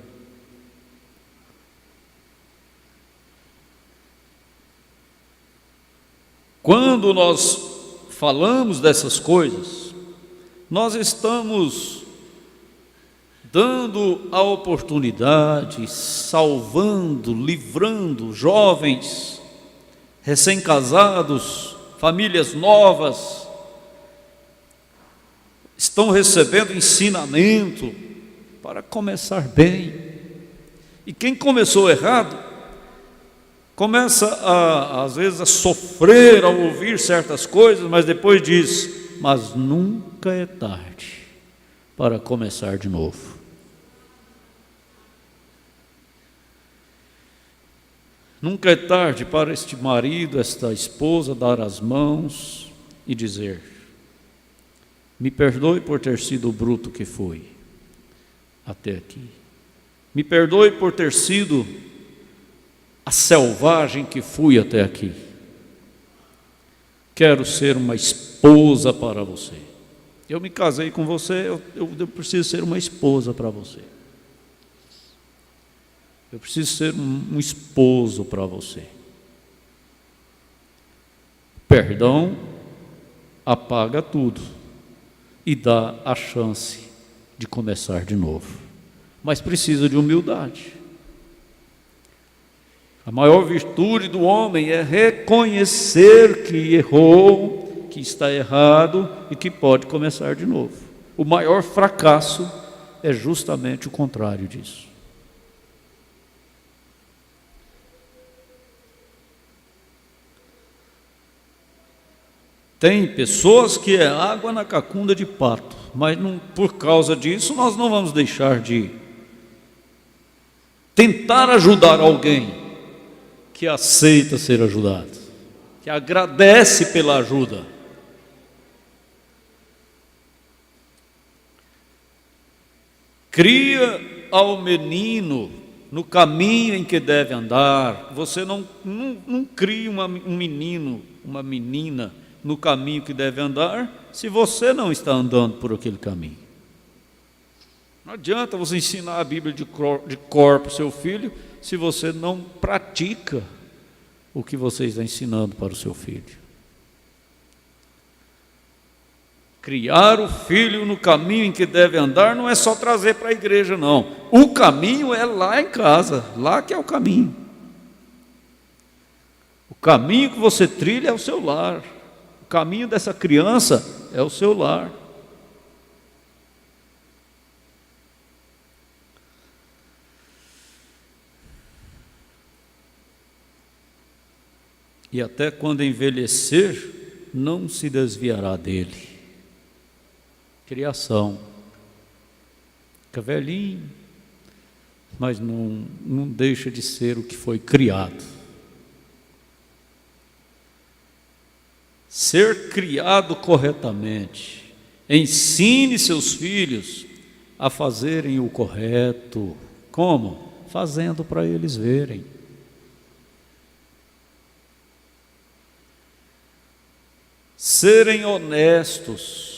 Quando nós falamos dessas coisas, nós estamos dando a oportunidade, salvando, livrando jovens recém-casados, famílias novas, estão recebendo ensinamento para começar bem. E quem começou errado, começa às vezes a sofrer ao ouvir certas coisas, mas depois diz, mas nunca é tarde para começar de novo. Nunca é tarde para este marido, esta esposa, dar as mãos e dizer, me perdoe por ter sido o bruto que fui até aqui. Me perdoe por ter sido a selvagem que fui até aqui. Quero ser uma esposa para você. Eu me casei com você, eu preciso ser uma esposa para você. Eu preciso ser um esposo para você. Perdão apaga tudo e dá a chance de começar de novo. Mas precisa de humildade. A maior virtude do homem é reconhecer que errou, que está errado e que pode começar de novo. O maior fracasso é justamente o contrário disso. Tem pessoas que é água na cacunda de pato, mas não, por causa disso nós não vamos deixar de tentar ajudar alguém que aceita ser ajudado, que agradece pela ajuda. Cria ao menino no caminho em que deve andar. Você não cria um menino, uma menina no caminho que deve andar, se você não está andando por aquele caminho. Não adianta você ensinar a Bíblia de cor para o seu filho, se você não pratica o que você está ensinando para o seu filho. Criar o filho no caminho em que deve andar não é só trazer para a igreja, não. O caminho é lá em casa, lá que é o caminho. O caminho que você trilha é o seu lar. O caminho dessa criança é o seu lar. E até quando envelhecer, não se desviará dele. Criação. Fica velhinho, mas não deixa de ser o que foi criado. Ser criado corretamente. Ensine seus filhos a fazerem o correto. Como? Fazendo para eles verem. Serem honestos.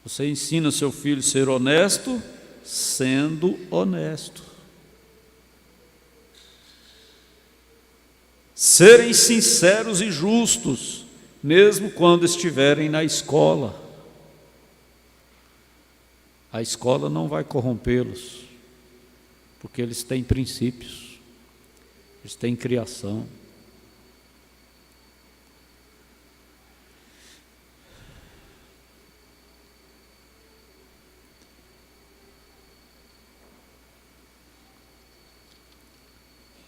Você ensina seu filho a ser honesto, sendo honesto. Serem sinceros e justos, mesmo quando estiverem na escola. A escola não vai corrompê-los, porque eles têm princípios, eles têm criação.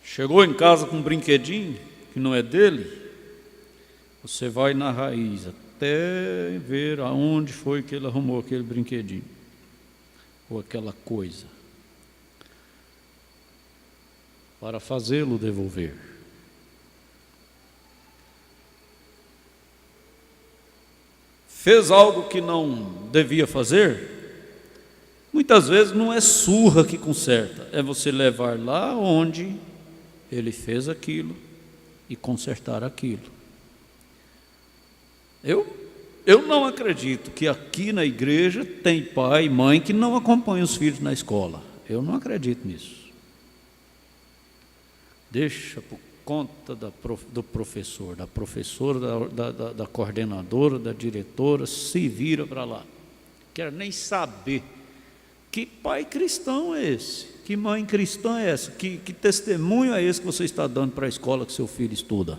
Chegou em casa com um brinquedinho que não é dele, você vai na raiz até ver aonde foi que ele arrumou aquele brinquedinho ou aquela coisa, para fazê-lo devolver. Fez algo que não devia fazer? Muitas vezes não é surra que conserta, é você levar lá onde ele fez aquilo e consertar aquilo. Eu não acredito que aqui na igreja tem pai e mãe que não acompanham os filhos na escola. Eu não acredito nisso. Deixa por conta do professor, da professora, da coordenadora, da diretora, se vira para lá. Quero nem saber. Que pai cristão é esse? Que mãe cristã é essa? Que testemunho é esse que você está dando para a escola que seu filho estuda?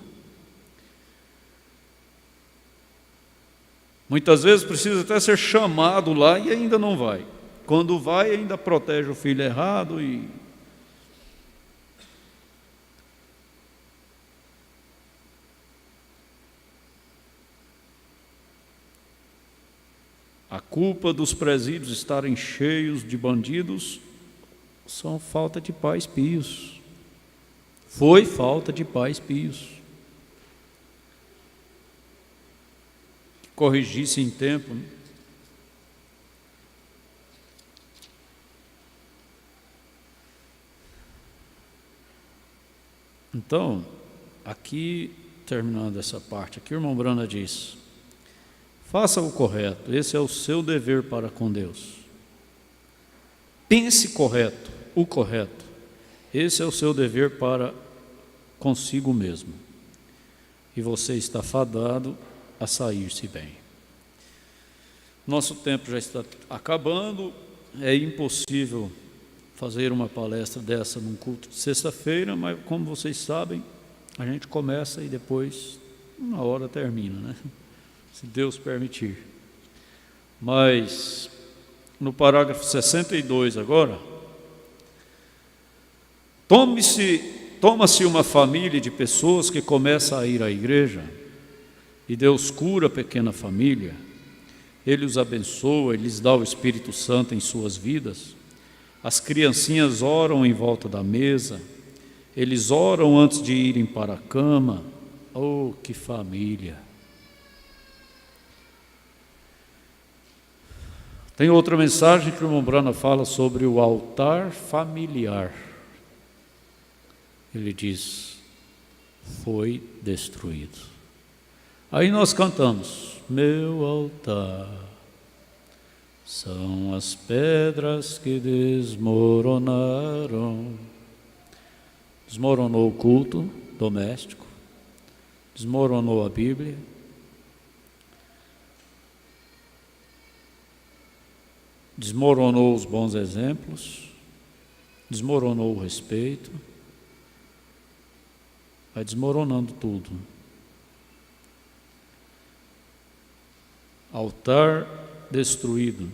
Muitas vezes precisa até ser chamado lá e ainda não vai. Quando vai, ainda protege o filho errado e... A culpa dos presídios estarem cheios de bandidos são falta de pais pios. Foi falta de pais pios. Que corrigisse em tempo, né? Então, aqui, terminando essa parte aqui, o irmão Brana diz: faça o correto, esse é o seu dever para com Deus. Pense correto, o correto, esse é o seu dever para consigo mesmo. E você está fadado a sair-se bem. Nosso tempo já está acabando, é impossível fazer uma palestra dessa num culto de sexta-feira, mas como vocês sabem, a gente começa e depois, uma hora termina, né? Se Deus permitir. Mas, no parágrafo 62 agora, toma-se uma família de pessoas que começa a ir à igreja, e Deus cura a pequena família, Ele os abençoa, Ele lhes dá o Espírito Santo em suas vidas, as criancinhas oram em volta da mesa, eles oram antes de irem para a cama. Oh, que família! Tem outra mensagem que o irmão Brana fala sobre o altar familiar. Ele diz: foi destruído. Aí nós cantamos: meu altar são as pedras que desmoronaram. Desmoronou o culto doméstico, desmoronou a Bíblia, desmoronou os bons exemplos, desmoronou o respeito, vai desmoronando tudo. Altar destruído,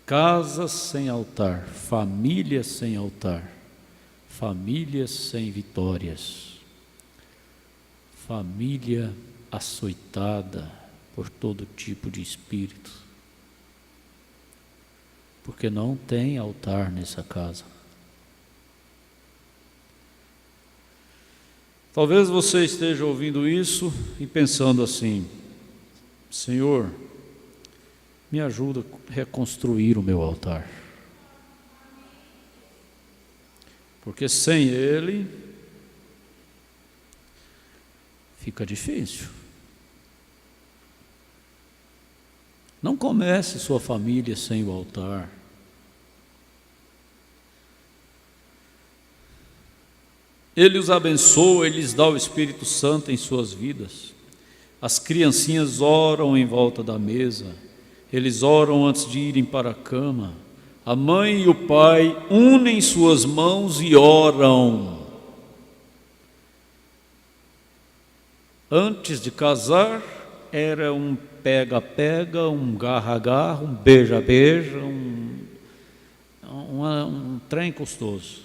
casas sem altar, famílias sem altar, famílias sem vitórias, família açoitada por todo tipo de espírito, porque não tem altar nessa casa. Talvez você esteja ouvindo isso e pensando assim: Senhor, me ajuda a reconstruir o meu altar, porque sem ele fica difícil. Não comece sua família sem o altar. Ele os abençoa, Ele lhes dá o Espírito Santo em suas vidas. As criancinhas oram em volta da mesa, eles oram antes de irem para a cama. A mãe e o pai unem suas mãos e oram. Antes de casar, era um pega-pega, um garra-garra, um beija-beija, um trem custoso.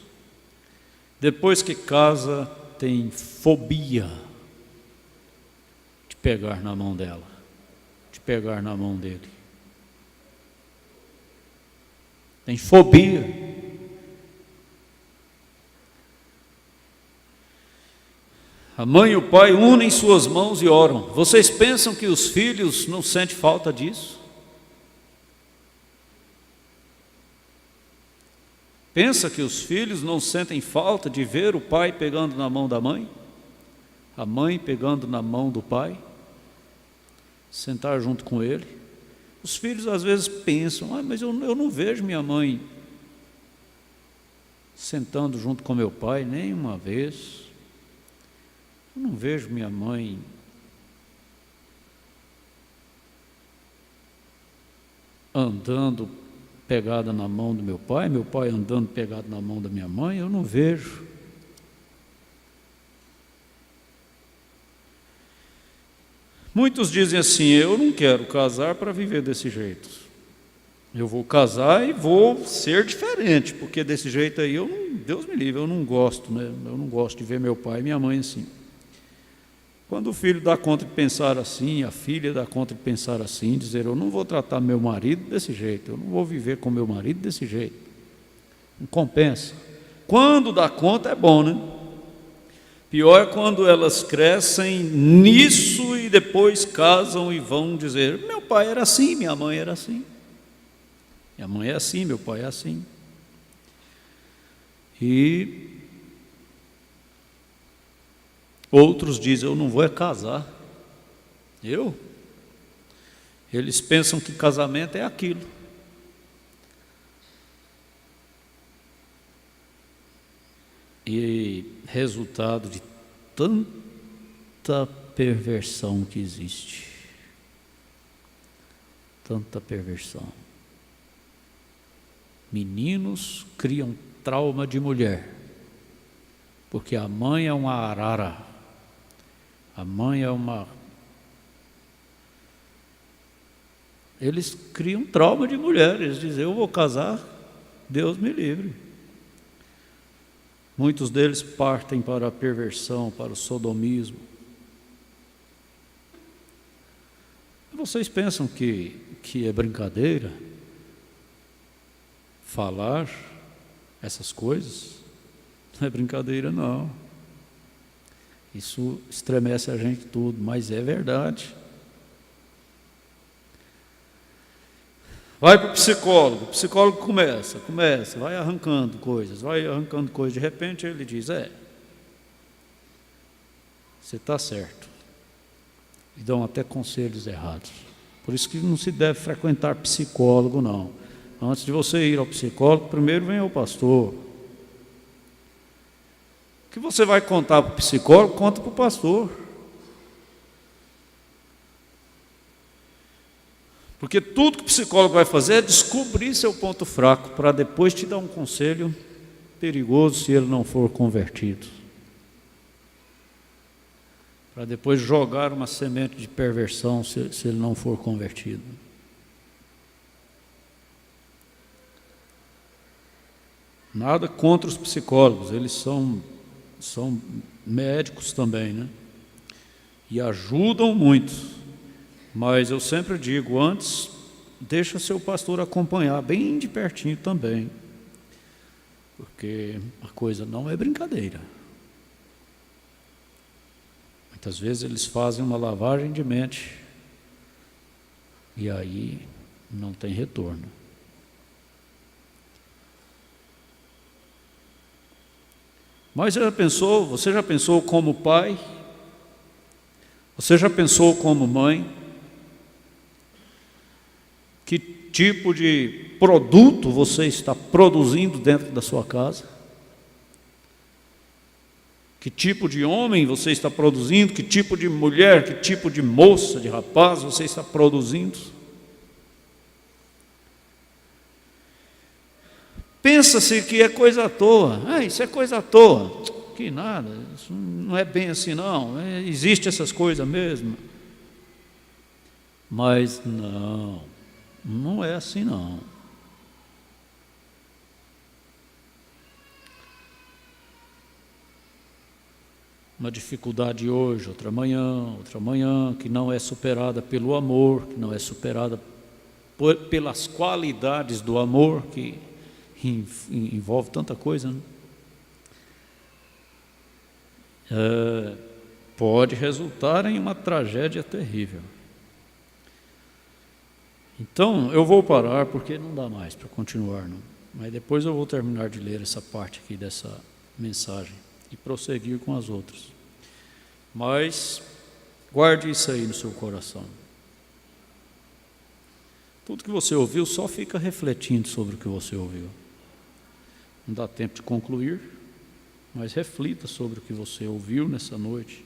Depois que casa, tem fobia de pegar na mão dela, de pegar na mão dele. Tem fobia. A mãe e o pai unem suas mãos e oram. Vocês pensam que os filhos não sentem falta disso? Pensa que os filhos não sentem falta de ver o pai pegando na mão da mãe? A mãe pegando na mão do pai? Sentar junto com ele? Os filhos às vezes pensam: mas eu não vejo minha mãe sentando junto com meu pai nem uma vez. Eu não vejo minha mãe andando pegada na mão do meu pai andando pegado na mão da minha mãe, eu não vejo. Muitos dizem assim: eu não quero casar para viver desse jeito. Eu vou casar e vou ser diferente, porque desse jeito aí, Deus me livre, eu não gosto, né? Eu não gosto de ver meu pai e minha mãe assim. Quando o filho dá conta de pensar assim, a filha dá conta de pensar assim, dizer: eu não vou tratar meu marido desse jeito, eu não vou viver com meu marido desse jeito. Não compensa. Quando dá conta é bom, né? Pior é quando elas crescem nisso e depois casam e vão dizer: meu pai era assim, minha mãe era assim. Minha mãe é assim, meu pai é assim. E outros dizem: eu não vou casar. Eles pensam que casamento é aquilo. E resultado de tanta perversão que existe. Tanta perversão. Meninos criam trauma de mulher, porque a mãe é uma arara. A mãe é uma... Eles criam trauma de mulher. Eles dizem: eu vou casar, Deus me livre. Muitos deles partem para a perversão, para o sodomismo. Vocês pensam que é brincadeira falar essas coisas? Não é brincadeira, não. Isso estremece a gente tudo, mas é verdade. Vai para o psicólogo começa, vai arrancando coisas, de repente ele diz, você está certo. E dão até conselhos errados. Por isso que não se deve frequentar psicólogo, não. Antes de você ir ao psicólogo, primeiro vem ao pastor. O que você vai contar para o psicólogo, conta para o pastor. Porque tudo que o psicólogo vai fazer é descobrir seu ponto fraco, para depois te dar um conselho perigoso se ele não for convertido. Para depois jogar uma semente de perversão se ele não for convertido. Nada contra os psicólogos, eles são médicos também, né? E ajudam muito. Mas eu sempre digo, antes, deixa seu pastor acompanhar bem de pertinho também. Porque a coisa não é brincadeira. Muitas vezes eles fazem uma lavagem de mente e aí não tem retorno. Mas você já pensou como pai? Você já pensou como mãe? Que tipo de produto você está produzindo dentro da sua casa? Que tipo de homem você está produzindo? Que tipo de mulher, que tipo de moça, de rapaz você está produzindo? Pensa-se que é coisa à toa. Isso é coisa à toa. Que nada, isso não é bem assim não. Existem essas coisas mesmo. Mas não é assim não. Uma dificuldade hoje, outra amanhã, que não é superada pelo amor, que não é superada pelas qualidades do amor, que envolve tanta coisa, né? Pode resultar em uma tragédia terrível. Então, eu vou parar, porque não dá mais para continuar, não. Mas depois eu vou terminar de ler essa parte aqui dessa mensagem e prosseguir com as outras. Mas guarde isso aí no seu coração. Tudo que você ouviu, só fica refletindo sobre o que você ouviu. Não dá tempo de concluir, mas reflita sobre o que você ouviu nessa noite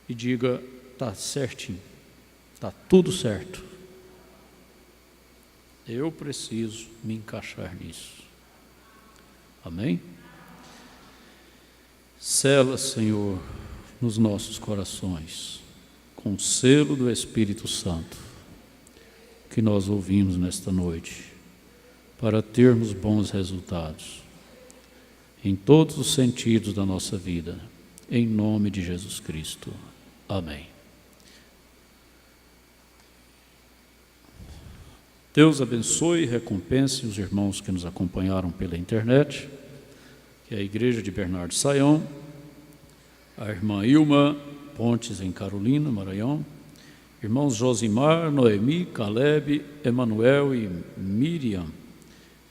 e diga, está certinho, está tudo certo. Eu preciso me encaixar nisso. Amém? Sela, Senhor, nos nossos corações, com o selo do Espírito Santo, que nós ouvimos nesta noite, para termos bons resultados, em todos os sentidos da nossa vida, em nome de Jesus Cristo. Amém. Deus abençoe e recompense os irmãos que nos acompanharam pela internet, que é a Igreja de Bernardo Sayão, a irmã Ilma Pontes em Carolina, Maranhão, irmãos Josimar, Noemi, Caleb, Emanuel e Miriam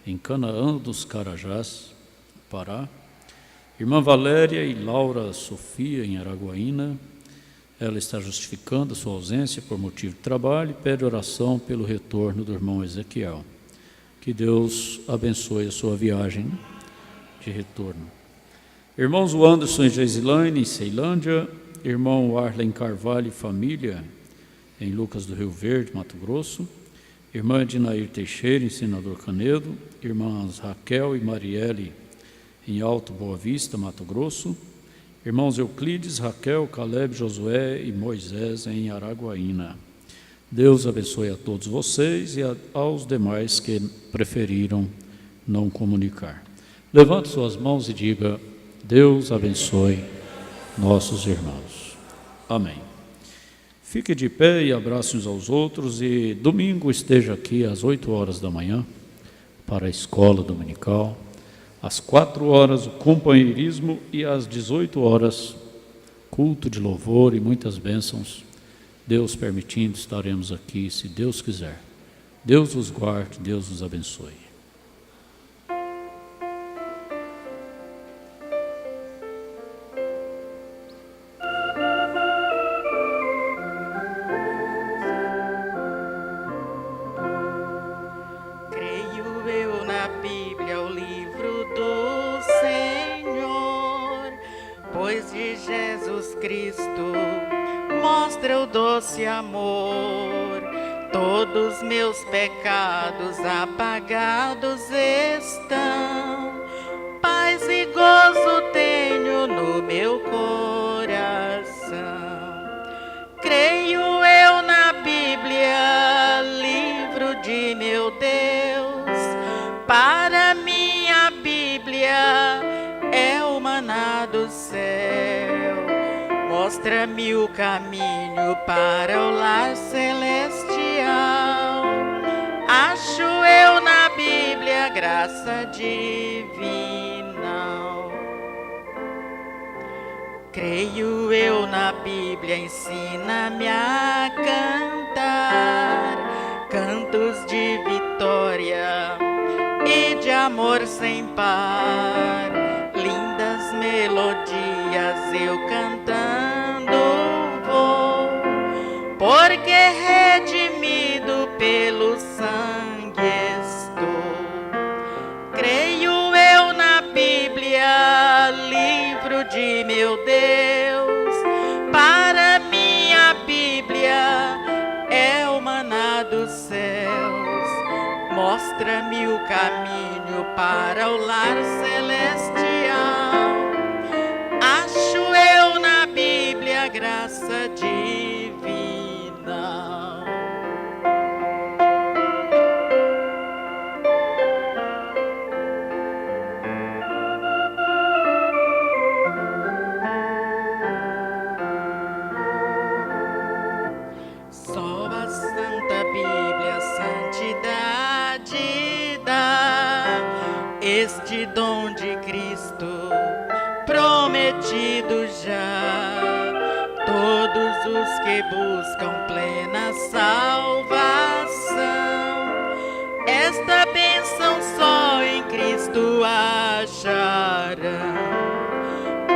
em Canaã dos Carajás, Pará, irmã Valéria e Laura Sofia em Araguaína. Ela está justificando a sua ausência por motivo de trabalho e pede oração pelo retorno do irmão Ezequiel. Que Deus abençoe a sua viagem de retorno. Irmãos Anderson e Geisilane em Ceilândia, irmão Arlen Carvalho e família em Lucas do Rio Verde, Mato Grosso, irmã Ednair Teixeira em Senador Canedo, irmãs Raquel e Marielle em Alto Boa Vista, Mato Grosso, irmãos Euclides, Raquel, Caleb, Josué e Moisés em Araguaína. Deus abençoe a todos vocês e aos demais que preferiram não comunicar. Levante suas mãos e diga: Deus abençoe nossos irmãos. Amém. Fique de pé e abrace uns aos outros, e domingo esteja aqui às 8 horas da manhã para a escola dominical, às 4 horas o companheirismo e às 18 horas culto de louvor e muitas bênçãos. Deus permitindo, estaremos aqui, se Deus quiser, Deus os guarde, Deus os abençoe. Creio eu na Bíblia, o livro do Senhor, pois de Jesus Cristo mostra o doce amor. Todos meus pecados apagados estão, paz e gozo tenho no meu coração. Creio eu na Bíblia, livro de meu Deus, para mim a Bíblia é o maná do céu. Mostra-me o caminho para o lar celestial. Acho eu na Bíblia graça divina. Creio eu na Bíblia, ensina-me a cantar cantos de vitória e de amor sem par. Lindas melodias eu cantando vou, porque redimido pelo sangue estou. Creio eu na Bíblia, livro de meu Deus, para mim a Bíblia é o maná dos céus. Mostra-me o caminho para o lar celestial. Acho eu na Bíblia graça divina. Só a Santa Bíblia santidade dá, este dom de Cristo prometido já. Todos os que buscam plena salvação, esta bênção só em Cristo acharão.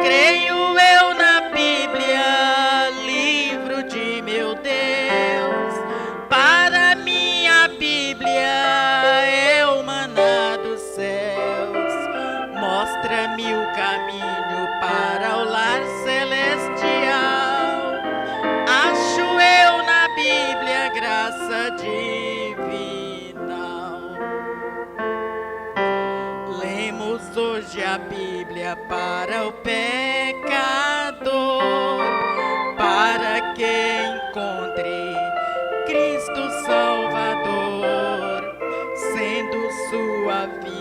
Creio eu na Bíblia, livro de meu Deus, para mim a Bíblia é o maná dos céus. Mostra-me o caminho para o lar celestial. Acho eu na Bíblia graça divina. Lemos hoje a Bíblia para o pecador, para que encontre Cristo Salvador, sendo sua vida